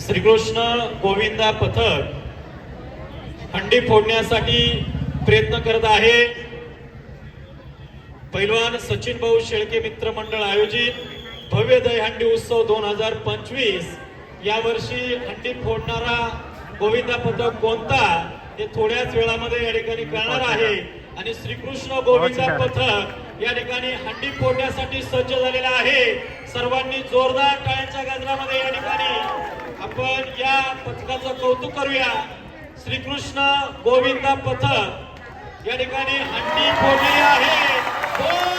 श्रीकृष्ण गोविंदा पथक हंडी फोडण्यासाठी प्रयत्न करत आहे। पैलवान सचिन भाऊ शेळके मित्र मंडळ आयोजित भव्य दहीहंडी उत्सव 2025 या वर्षी हंडी फोडणारा गोविंदा पथक कोणता हे थोड्याच वेळामध्ये या ठिकाणी कळणार आहे। आणि श्रीकृष्ण गोविंदा पथक या ठिकाणी हंडी फोडण्यासाठी सज्ज झालेला आहे। सर्वांनी जोरदार टाळ्यांच्या गजरामध्ये या ठिकाणी आपण या पथकाचं कौतुक करूया। श्रीकृष्ण गोविंदा पथक या ठिकाणी हंडी फोडलेली आहे।